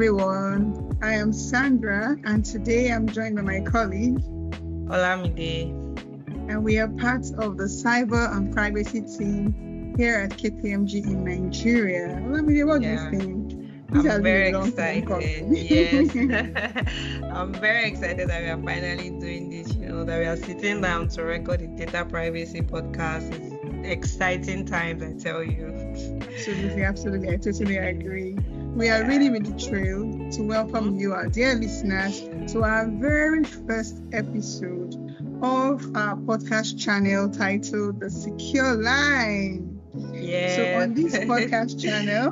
everyone. I am Sandra, and today I'm joined by my colleague, 𝗬𝗵𝗲, and we are part of the cyber and privacy team here at KPMG in Nigeria. 𝗬𝗵𝗲, what do you think? I'm very excited. Yes, I'm very excited that we are finally doing this. That we are sitting down to record the data privacy podcast. It's exciting times, I tell you. Absolutely. I totally agree. We are really thrilled to welcome you, our dear listeners, to our very first episode of our podcast channel titled The Secure Line. Yeah. So on this podcast channel,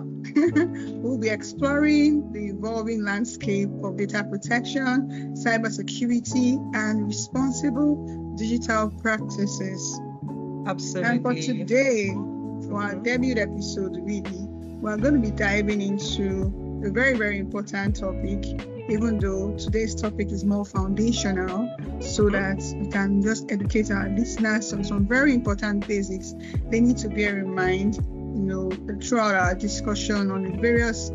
we'll be exploring the evolving landscape of data protection, cybersecurity, and responsible digital practices. Absolutely. And for today, for our debut episode, really, we're going to be diving into a very, very important topic, even though today's topic is more foundational, so that we can just educate our listeners on some very important basics they need to bear in mind, throughout our discussion on the various,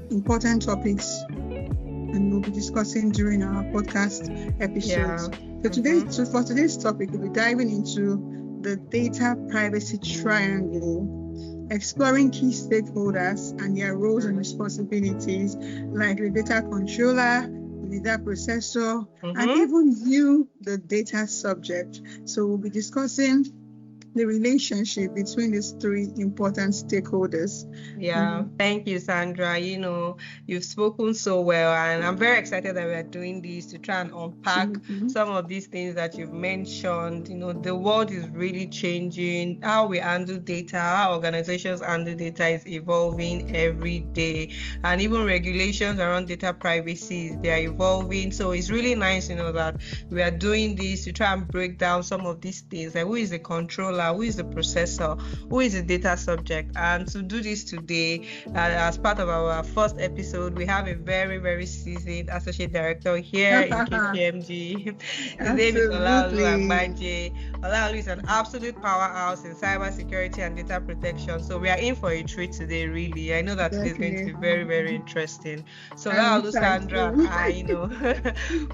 important topics, and we'll be discussing during our podcast episodes. Yeah. So for today's topic, we'll be diving into the data privacy triangle, exploring key stakeholders and their roles and responsibilities, like the data controller, the data processor, and even you, the data subject. So we'll be discussing the relationship between these three important stakeholders. Yeah, thank you, Sandra. You've spoken so well, and I'm very excited that we are doing this to try and unpack some of these things that you've mentioned. The world is really changing. How we handle data, how organizations handle data is evolving every day, and even regulations around data privacy, they are evolving. So it's really nice, that we are doing this to try and break down some of these things, like who is the controller, who is the processor, who is the data subject. And to do this today, as part of our first episode, we have a very, very seasoned associate director here in KPMG. His name is 𝗬𝗵𝗲 𝗖𝗍𝗍 is an absolute powerhouse in cybersecurity and data protection. So we are in for a treat today, really. I know that it's going to be very, very interesting. So Sandra,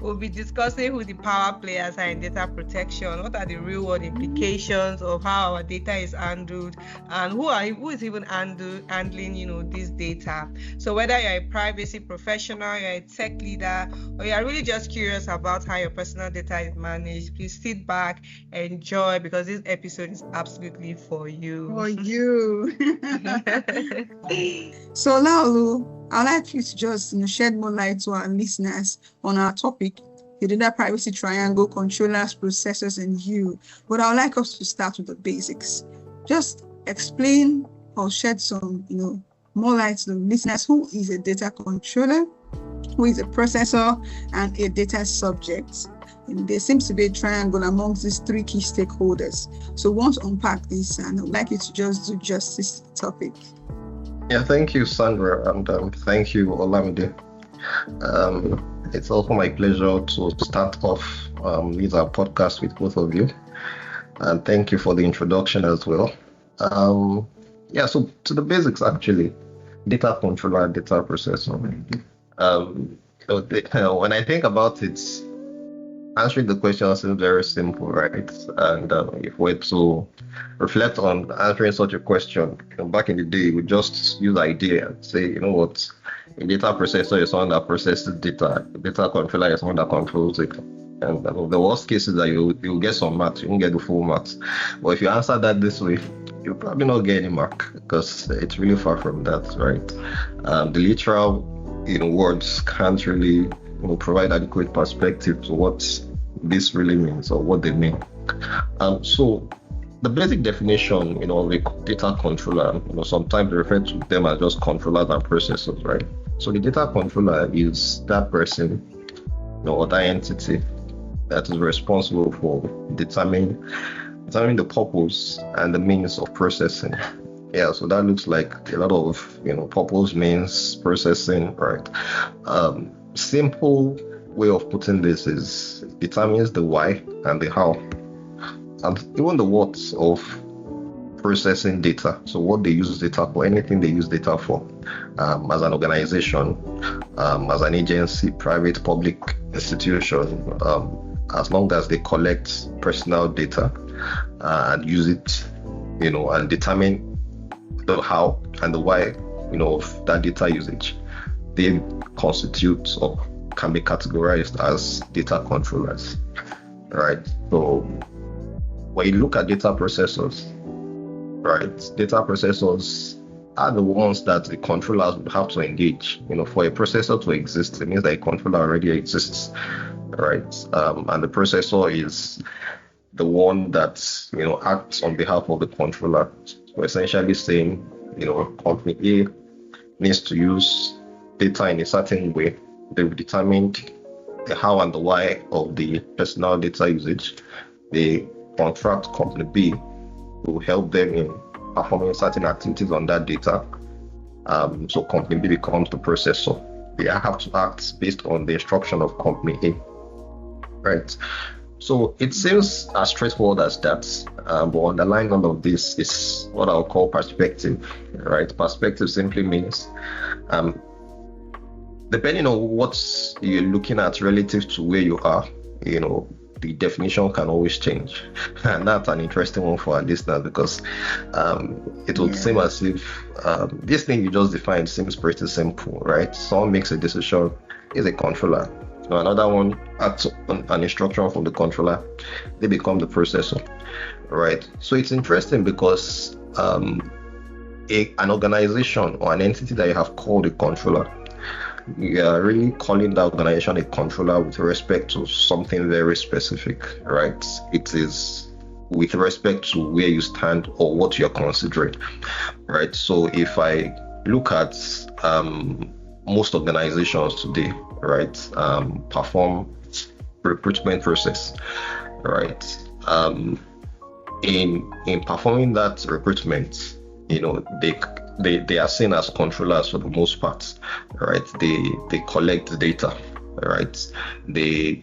we'll be discussing who the power players are in data protection, what are the real world implications of how our data is handled, and who is even handling this data. So whether you're a privacy professional, you're a tech leader, or you're really just curious about how your personal data is managed, please sit back, enjoy, because this episode is absolutely for you. So 𝗬𝗵𝗲, I'd like you to just shed more light to our listeners on our topic, the data privacy triangle, controllers, processors, and you. But I would like us to start with the basics. Just explain or shed some, more light to the listeners. Who is a data controller? Who is a processor? And a data subject? And there seems to be a triangle amongst these three key stakeholders. So we want to unpack this, and I would like you to just do justice to the topic. Yeah, thank you, Sandra, and thank you, 𝗬𝗵𝗲. It's also my pleasure to start off with our podcast with both of you, and thank you for the introduction as well. So to the basics, actually, data controller, data processor. When I think about it, answering the question seems very simple, right? And if we're to reflect on answering such a question, back in the day, we just use idea and say, a data processor is someone that processes data. A data controller is someone that controls it. And the worst case is that you'll get some marks. You won't get the full marks. But if you answer that this way, you'll probably not get any mark, because it's really far from that, right? The literal words can't really provide adequate perspective to what this really means or what they mean. So the basic definition, of a data controller, sometimes we refer to them as just controllers and processors, right? So the data controller is that person, or that entity that is responsible for determining the purpose and the means of processing. Yeah, so that looks like a lot of purpose, means, processing, right? Simple way of putting this is determines the why and the how, and even the what of processing data. So what they use data for, anything they use data for, as an organization, as an agency, private, public institution, as long as they collect personal data and use it, and determine the how and the why, of that data usage, they constitute or can be categorized as data controllers, right? So when you look at data processors, right, data processors are the ones that the controllers would have to engage. For a processor to exist, it means that a controller already exists, right? And the processor is the one that acts on behalf of the controller. So essentially saying, company A needs to use data in a certain way. They've determined the how and the why of the personal data usage. They contract company B to help them in performing certain activities on that data. So company B becomes the processor. They have to act based on the instruction of company A, right? So it seems as straightforward as that, but underlying all of this is what I'll call perspective, right? Perspective simply means, depending on what you're looking at relative to where you are, the definition can always change. And that's an interesting one for our listeners, because it would seem as if this thing you just defined seems pretty simple, right? Someone makes a decision, is a controller. Another one acts on an instruction from the controller, they become the processor, right? So it's interesting because an organization or an entity that you have called a controller, you are really calling that organization a controller with respect to something very specific, right? It is with respect to where you stand or what you're considering, right? So if I look at most organizations today, right, perform recruitment process, right? In performing that recruitment, they are seen as controllers for the most part, right? They collect data, right? They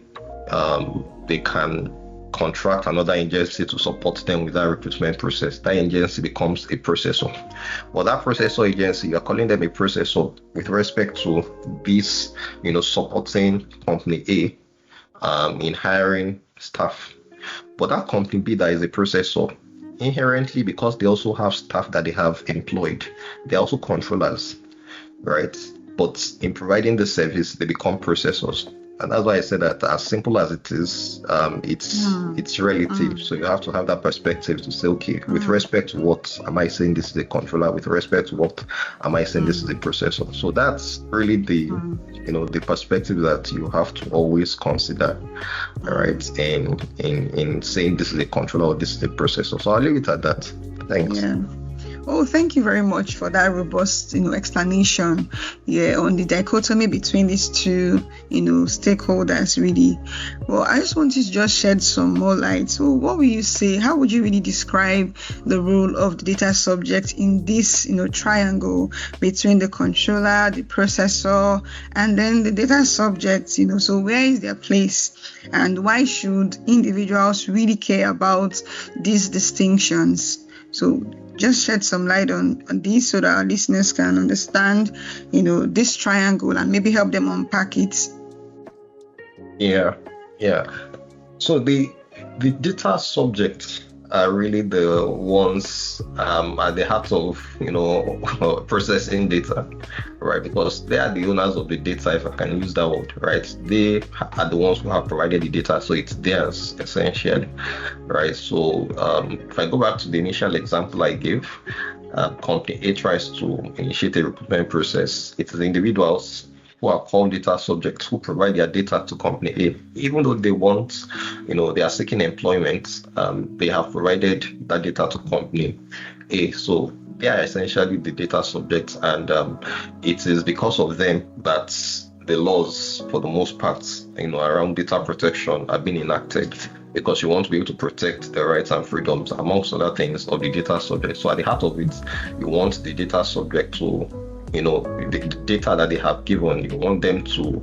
can contract another agency to support them with that recruitment process. That agency becomes a processor. Well, that processor agency, you're calling them a processor with respect to this, supporting company A in hiring staff. But that company B that is a processor, inherently, because they also have staff that they have employed, they're also controllers, right? But in providing the service, they become processors. And that's why I said that as simple as it is, it's relative. So you have to have that perspective to say, okay, with respect to what am I saying this is a controller? With respect to what am I saying this is a processor? So that's really the perspective that you have to always consider, right? In saying this is a controller or this is a processor. So I'll leave it at that. Thanks. Yeah. Oh, thank you very much for that robust, explanation, on the dichotomy between these two, stakeholders, really. Well, I just wanted to just shed some more light. So what will you say? How would you really describe the role of the data subject in this, triangle between the controller, the processor, and then the data subject, so where is their place and why should individuals really care about these distinctions? So just shed some light on this so that our listeners can understand, this triangle and maybe help them unpack it. Yeah. So the data subjects are really the ones at the heart of processing data, right? Because they are the owners of the data, if I can use that word, right? They are the ones who have provided the data, so it's theirs essentially, right? So if I go back to the initial example I gave, company A tries to initiate a recruitment process. It is individuals who are called data subjects who provide their data to company A. Even though they want, they are seeking employment, they have provided that data to company A. So they are essentially the data subjects, and it is because of them that the laws, for the most part, around data protection are being enacted, because you want to be able to protect the rights and freedoms, amongst other things, of the data subject. So at the heart of it, you want the data subject to the data that they have given, you want them to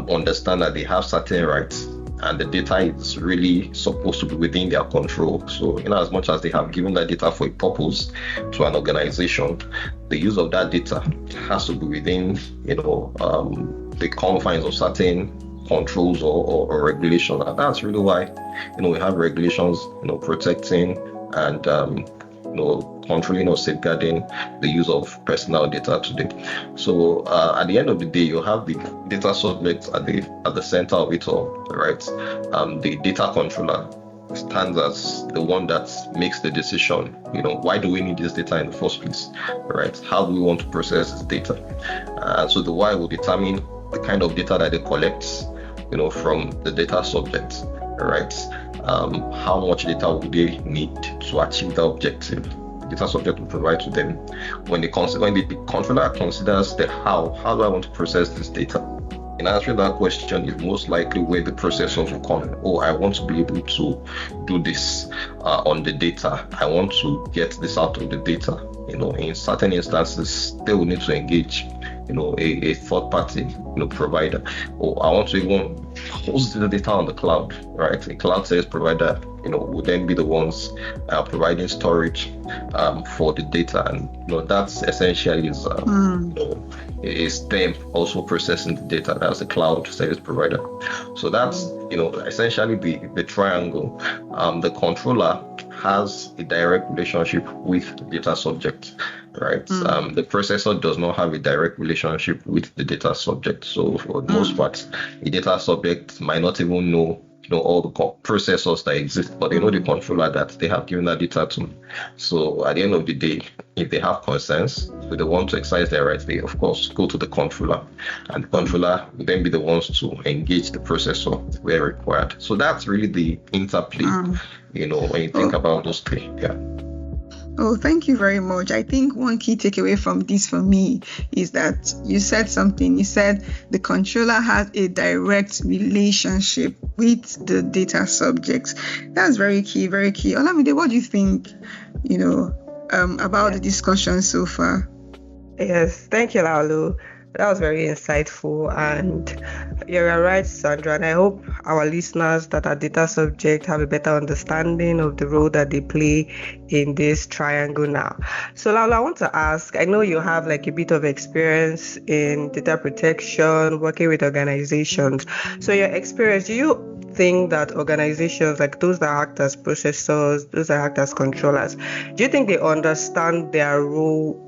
understand that they have certain rights and the data is really supposed to be within their control. So, as much as they have given that data for a purpose to an organization, the use of that data has to be within, the confines of certain controls or regulations. And that's really why, we have regulations, protecting and, controlling or safeguarding the use of personal data today. So at the end of the day, you have the data subject at the center of it all, right? The data controller stands as the one that makes the decision. Why do we need this data in the first place, right? How do we want to process this data? So the why will determine the kind of data that they collect, from the data subject, right? How much data will they need to achieve the objective the data subject will provide to them. When the controller considers the how do I want to process this data? In answering that question is most likely where the processors will come. Oh, I want to be able to do this on the data. I want to get this out of the data. In certain instances, they will need to engage, a third party, provider. Or I want to even host the data on the cloud, right? A cloud service provider, would then be the ones providing storage for the data, and that's essentially is them also processing the data. That's the cloud service provider. So that's essentially the triangle. The controller has a direct relationship with the data subject, right? The processor does not have a direct relationship with the data subject. So for the most part, the data subject might not even know all the processors that exist, but they know the controller that they have given that data to. So at the end of the day, if they have concerns, if they want to exercise their rights, they of course go to the controller, and the controller will then be the ones to engage the processor where required. So that's really the interplay, when you think about those three. Yeah. Oh, thank you very much. I think one key takeaway from this for me is that you said something. You said the controller has a direct relationship with the data subjects. That's very key, very key. Olamide, what do you think, about the discussion so far? Yes, thank you, Laulu. That was very insightful, and you're right, Sandra. And I hope our listeners that are data subject have a better understanding of the role that they play in this triangle now. So, Laulu, I want to ask, I know you have a bit of experience in data protection, working with organizations. So your experience, do you think that organizations like those that act as processors, those that act as controllers, do you think they understand their role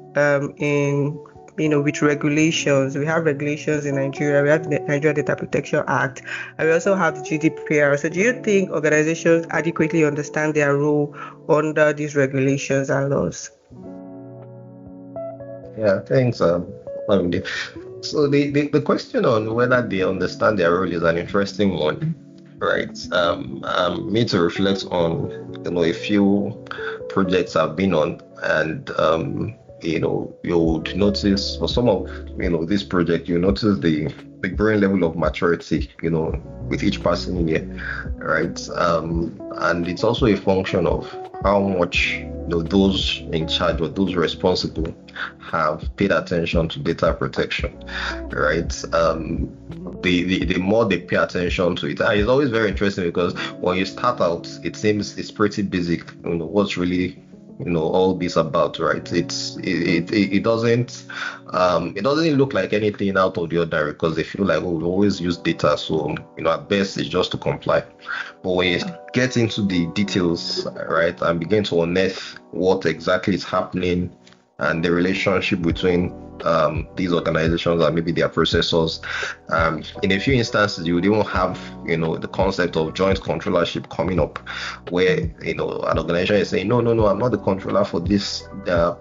in with regulations? We have regulations in Nigeria. We have the Nigeria Data Protection Act, and we also have the GDPR. So do you think organizations adequately understand their role under these regulations and laws? Yeah, thanks. So the question on whether they understand their role is an interesting one, right? Me to reflect on a few projects I've been on, and you would notice for some of this project, you notice the growing level of maturity with each passing year, right? And it's also a function of how much those in charge or those responsible have paid attention to data protection, right? The more they pay attention to it, and it's always very interesting because when you start out, it seems it's pretty basic. What's really all this about, right? It doesn't look like anything out of the ordinary because they feel like, we always use data, so at best it's just to comply. But when you get into the details, right, and begin to unearth what exactly is happening and the relationship between these organizations and maybe their processors, in a few instances you would even have the concept of joint controllership coming up, where an organization is saying, no, I'm not the controller for this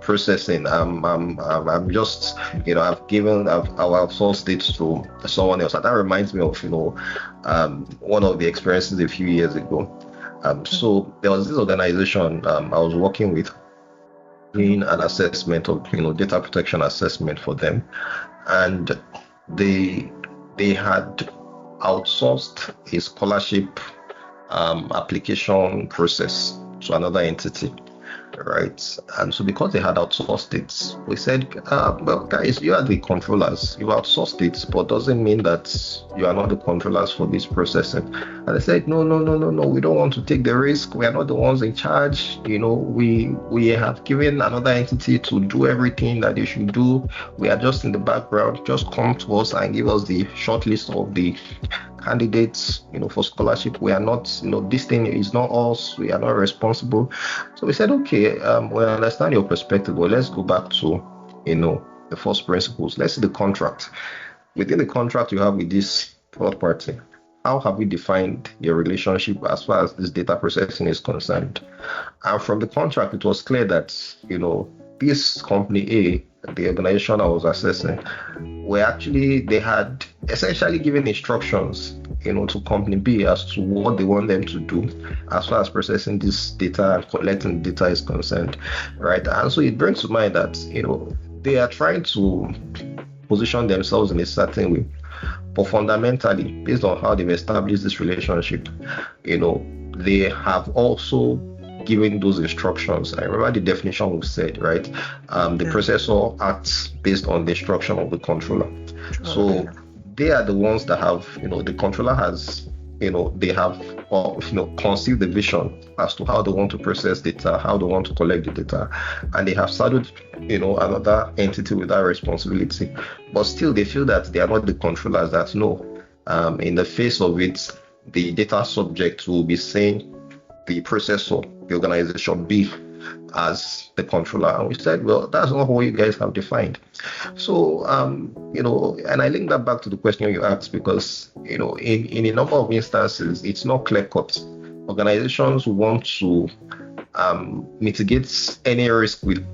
processing. I'm just I've outsourced it to someone else. And that reminds me of one of the experiences a few years ago. So there was this organization I was working with, doing an assessment of data protection assessment for them, and they had outsourced a scholarship application process to another entity. right? And so because they had outsourced it, we said, well, guys, you are the controllers. You outsourced it, but doesn't mean that you are not the controllers for this processing. And they said, no, we don't want to take the risk. We are not the ones in charge. We have given another entity to do everything that they should do. We are just in the background. Just come to us and give us the short list of the candidates, for scholarship. We are not, this thing is not us. We are not responsible. So we said, okay, we understand your perspective, but let's go back to, the first principles. Let's see the contract. Within the contract you have with this third party, how have we defined your relationship as far as this data processing is concerned? And from the contract, it was clear that, this company A, the organization I was assessing, they had essentially given instructions, to company B as to what they want them to do as far as processing this data and collecting data is concerned, right? And so it brings to mind that, they are trying to position themselves in a certain way, but fundamentally, based on how they've established this relationship, they have also given those instructions. I remember the definition we've said, right? The processor acts based on the instruction of the controller. So they are the ones that have, the controller has, they have, conceived the vision as to how they want to process data, how they want to collect the data, and they have started, another entity with that responsibility. But still, they feel that they are not the controllers. That in the face of it, the data subject will be saying the processor, the organization B, as the controller. And we said, well, that's not what you guys have defined. So, and I link that back to the question you asked, because, in a number of instances, it's not clear-cut. Organizations want to mitigate any risk with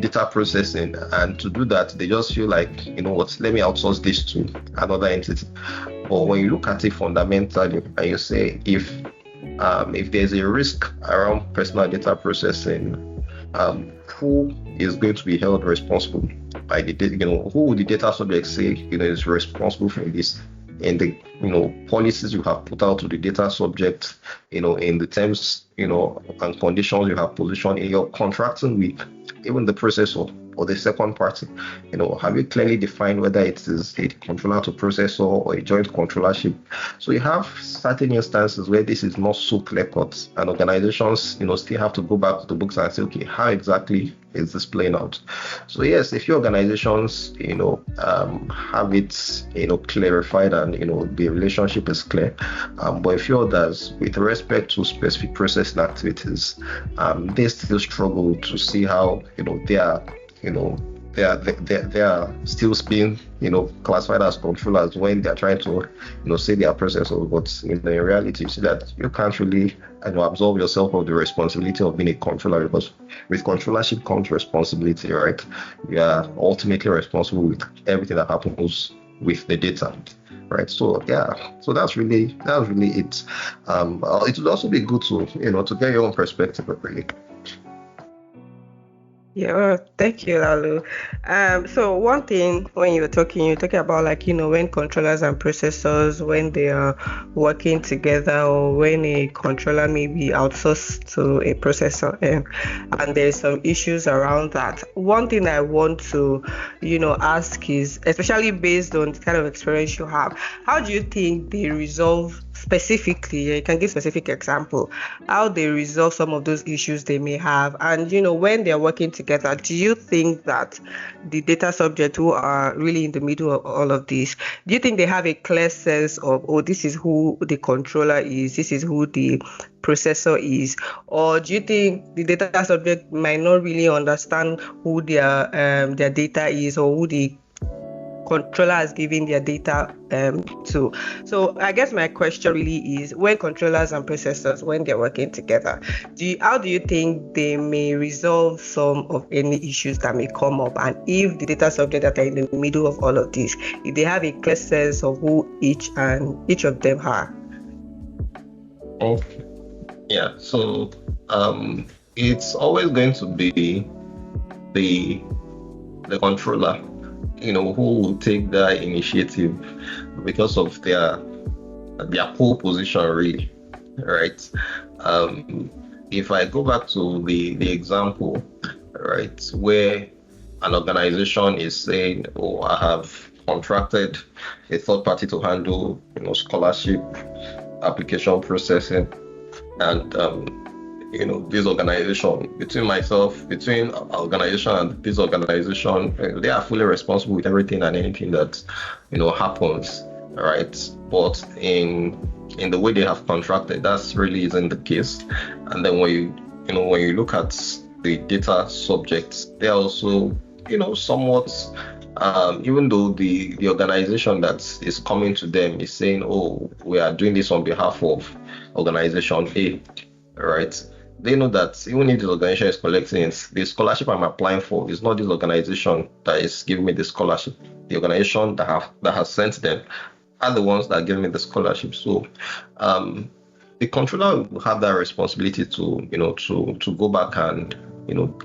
data processing, and to do that, they just feel like, let me outsource this to another entity. But when you look at it fundamentally, and you say, if there's a risk around personal data processing, who is going to be held responsible by the data? Who would the data subject say, is responsible for this? In the, policies you have put out to the data subject, in the terms, and conditions you have positioned in your contracting with even the processor or the second party, have you clearly defined whether it is a controller to processor or a joint controllership? So you have certain instances where this is not so clear cut, and organizations, still have to go back to the books and say, okay, how exactly is this playing out? So yes, a few organizations, have it, clarified, and the relationship is clear. But a few others, with respect to specific processing activities, they still struggle to see how, they are still being, classified as controllers when they are trying to, say they are processors. But in reality, you see that you can't really, absolve yourself of the responsibility of being a controller, because with controllership comes responsibility, right? You are ultimately responsible with everything that happens with the data, right? So that's really it. It would also be good to, to get your own perspective, really. Yeah, well, thank you, Lalu. So one thing when you're talking about, like, when controllers and processors, when they are working together, or when a controller may be outsourced to a processor, and there's some issues around that. One thing I want to, ask is, especially based on the kind of experience you have, how do you think they resolve specifically, you can give specific example, how they resolve some of those issues they may have? And, when they're working together, do you think that the data subjects who are really in the middle of all of this, do you think they have a clear sense of, this is who the controller is, this is who the processor is? Or do you think the data subject might not really understand who their data is, or who the controller is giving their data to? So I guess my question really is, when controllers and processors, when they're working together, how do you think they may resolve some of any issues that may come up? And if the data subject that are in the middle of all of this, if they have a clear sense of who each of them are? Okay. Yeah. So it's always going to be the controller, who will take that initiative because of their pole position, really, right? if I go back to the example, right, where an organization is saying, oh, I have contracted a third party to handle, scholarship application processing, and this organization, between organization and this organization, they are fully responsible with everything and anything that happens, right? But in the way they have contracted, that's really isn't the case. And then when you look at the data subjects, they're also somewhat, even though the organization that is coming to them is saying, oh, we are doing this on behalf of organization A, right? They know that even if the organization is collecting it, the scholarship I'm applying for is not this organization that is giving me the scholarship. The organization that has sent them are the ones that are giving me the scholarship. So the controller will have that responsibility to go back and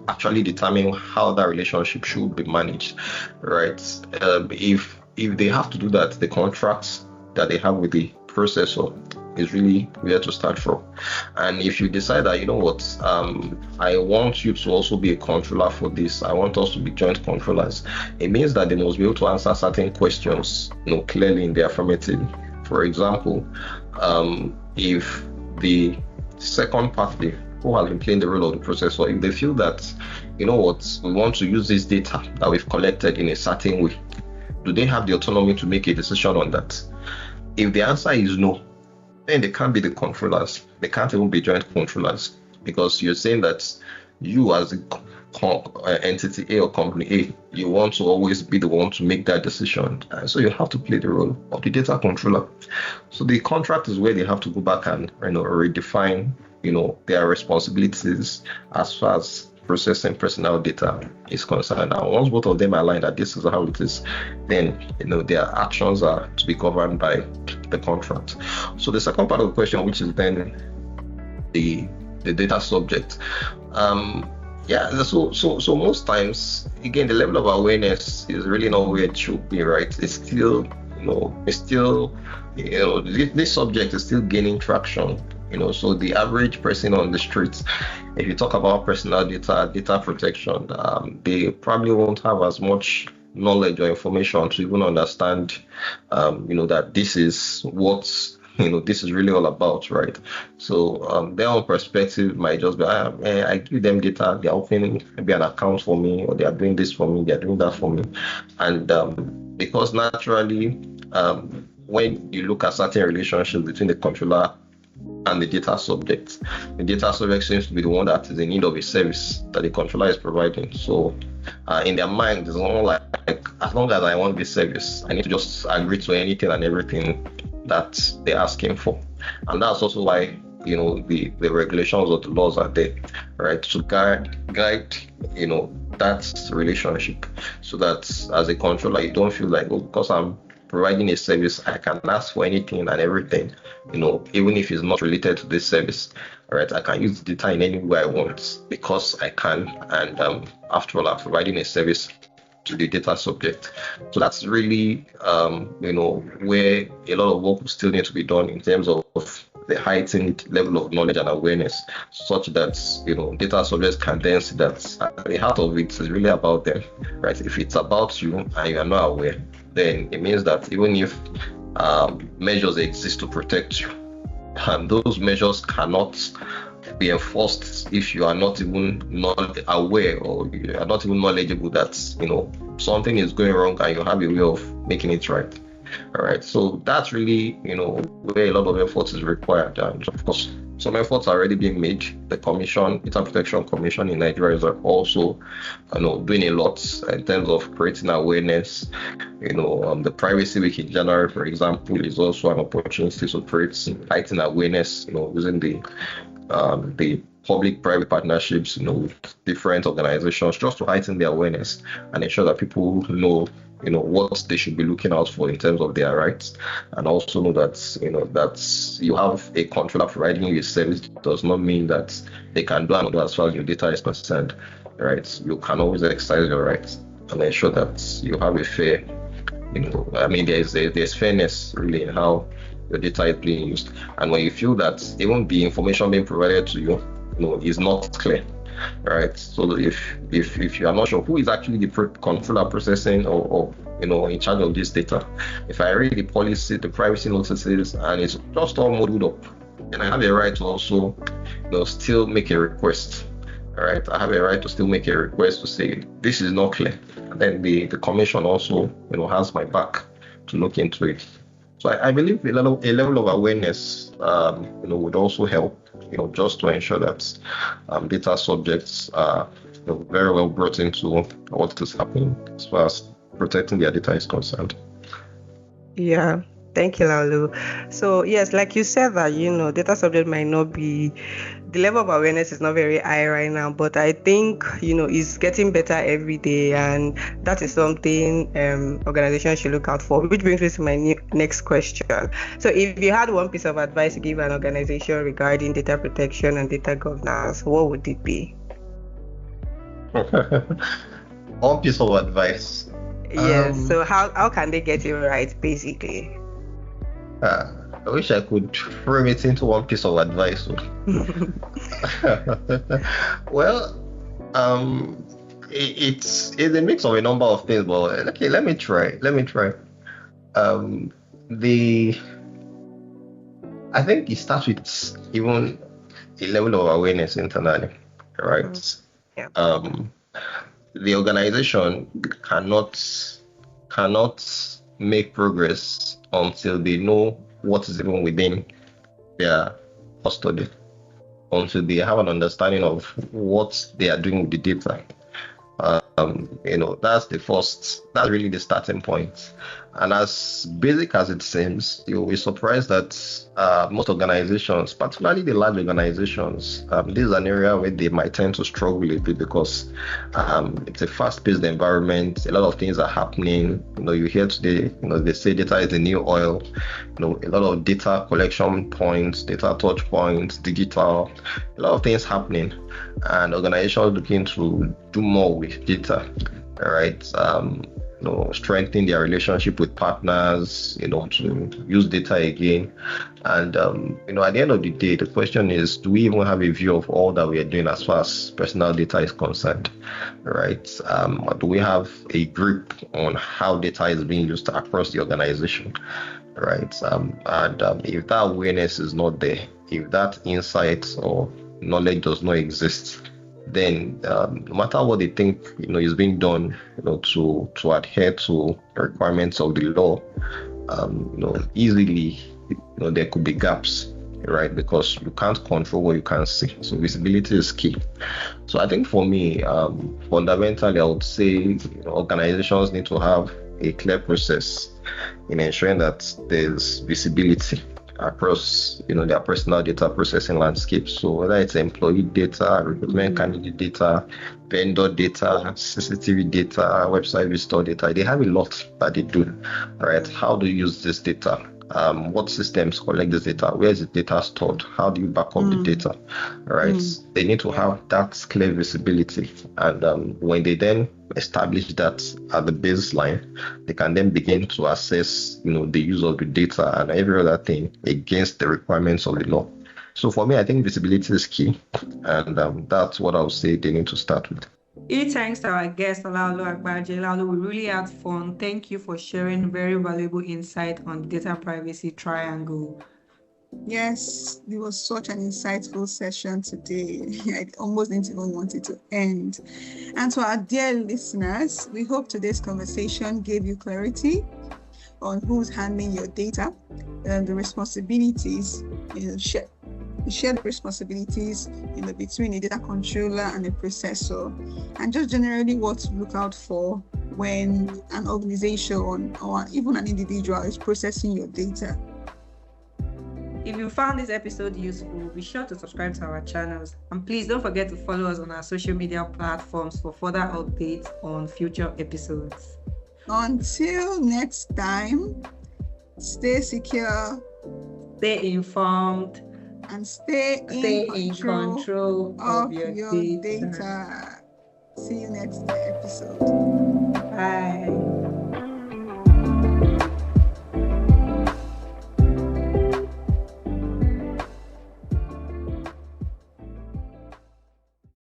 actually determine how that relationship should be managed, right? If they have to do that, the contracts that they have with the processor is really where to start from. And if you decide that, I want you to also be a controller for this, I want us to be joint controllers, it means that they must be able to answer certain questions, clearly in the affirmative. For example, if the second party who has been playing the role of the processor, if they feel that, we want to use this data that we've collected in a certain way, do they have the autonomy to make a decision on that? If the answer is no, then they can't be the controllers. They can't even be joint controllers, because you're saying that you as entity A or company A, you want to always be the one to make that decision. And so you have to play the role of the data controller. So the contract is where they have to go back and redefine their responsibilities as far as processing personal data is concerned. And once both of them align that this is how it is, then their actions are to be governed by the contract. So the second part of the question, which is then the data subject, so most times, again, the level of awareness is really not where it should be, right? It's still this subject is still gaining traction. So the average person on the streets, if you talk about personal data protection, they probably won't have as much knowledge or information to even understand, that this is what, this is really all about, right? So their own perspective might just be, I give them data, they're opening maybe an account for me, or they are doing this for me, they're doing that for me. And because naturally, when you look at certain relationships between the controller and the data subject seems to be the one that is in need of a service that the controller is providing. So in their mind, it's not like as long as I want this service, I need to just agree to anything and everything that they're asking for. And that's also why the regulations or the laws are there, right, to guide that relationship, so that as a controller you don't feel like, because I'm providing a service, I can ask for anything and everything, even if it's not related to this service, right? I can use the data in any way I want because I can, and after all, I'm providing a service to the data subject. So that's really where a lot of work will still need to be done in terms of the heightened level of knowledge and awareness, such that data subjects can then see that at the heart of it is really about them, right? If it's about you and you are not aware, then it means that even if measures exist to protect you, and those measures cannot be enforced if you are not even not aware, or you are not even knowledgeable that something is going wrong and you have a way of making it right. All right, so that's really where a lot of effort is required, and of course some efforts are already being made. The Data Protection Commission in Nigeria is also doing a lot in terms of creating awareness. The Privacy Week in January, for example, is also an opportunity to create heightened awareness, using the public-private partnerships, with different organizations, just to heighten the awareness and ensure that people know what they should be looking out for in terms of their rights, and also know that that you have a controller providing you a service does not mean that they can do another as far as your data is concerned, right? You can always exercise your rights and ensure that you have a fair, there's fairness really in how your data is being used. And when you feel that even the information being provided to you is not clear, right? So if you are not sure who is actually the controller processing or in charge of this data, if I read the policy, the privacy notices, and it's just all muddled up, and I have a right to also still make a request. All right, I have a right to still make a request to say this is not clear, and then the commission also has my back to look into it. So I believe a level of awareness would also help, just to ensure that data subjects are very well brought into what is happening as far as protecting their data is concerned. Yeah. Thank you, Laulu. So yes, like you said that, data subject might not be, the level of awareness is not very high right now, but I think, it's getting better every day, and that is something organizations should look out for, which brings me to my next question. So if you had one piece of advice to give an organization regarding data protection and data governance, what would it be? One piece of advice. Yes. So how can they get it right, basically? I wish I could frame it into one piece of advice. Well, it's a mix of a number of things, but okay, let me try. I think it starts with even a level of awareness internally, right? Yeah. The organization cannot make progress until they know what is even within their custody, until they have an understanding of what they are doing with the data. That's really the starting point. And as basic as it seems, you'll be surprised that most organizations, particularly the large organizations, this is an area where they might tend to struggle a bit because it's a fast-paced environment. A lot of things are happening. You hear today, they say data is the new oil. A lot of data collection points, data touch points, digital, a lot of things happening, and organizations looking to do more with data, right? Strengthen their relationship with partners, to use data again. And, at the end of the day, the question is, do we even have a view of all that we are doing as far as personal data is concerned, right? Do we have a grip on how data is being used across the organization, right? If that awareness is not there, if that insight or knowledge does not exist, then no matter what they think is being done to adhere to the requirements of the law, easily there could be gaps, right? Because you can't control what you can't see. So visibility is key. So I think for me, fundamentally, I would say organizations need to have a clear process in ensuring that there's visibility across their personal data processing landscape. So whether it's employee data, recruitment candidate data, vendor data, CCTV data, website visitor data, they have a lot that they do, right? How do you use this data? What systems collect this data? Where is the data stored? How do you back up the data? Right? They need to have that clear visibility, and when they then establish that at the baseline, they can then begin to assess, the use of the data and every other thing against the requirements of the law. So for me, I think visibility is key, and that's what I would say they need to start with. Thanks to our guest, 𝗖𝗄𝗧 𝗵𝗃. Laulu, we really had fun. Thank you for sharing very valuable insight on data privacy triangle. Yes, it was such an insightful session today. I almost didn't even want it to end. And to our dear listeners, we hope today's conversation gave you clarity on who's handling your data and the responsibilities share the responsibilities between a data controller and a processor, and just generally what to look out for when an organization or even an individual is processing your data. If you found this episode useful, be sure to subscribe to our channels, and please don't forget to follow us on our social media platforms for further updates on future episodes. Until next time, stay secure, stay informed, and stay in control of your data. See you next episode.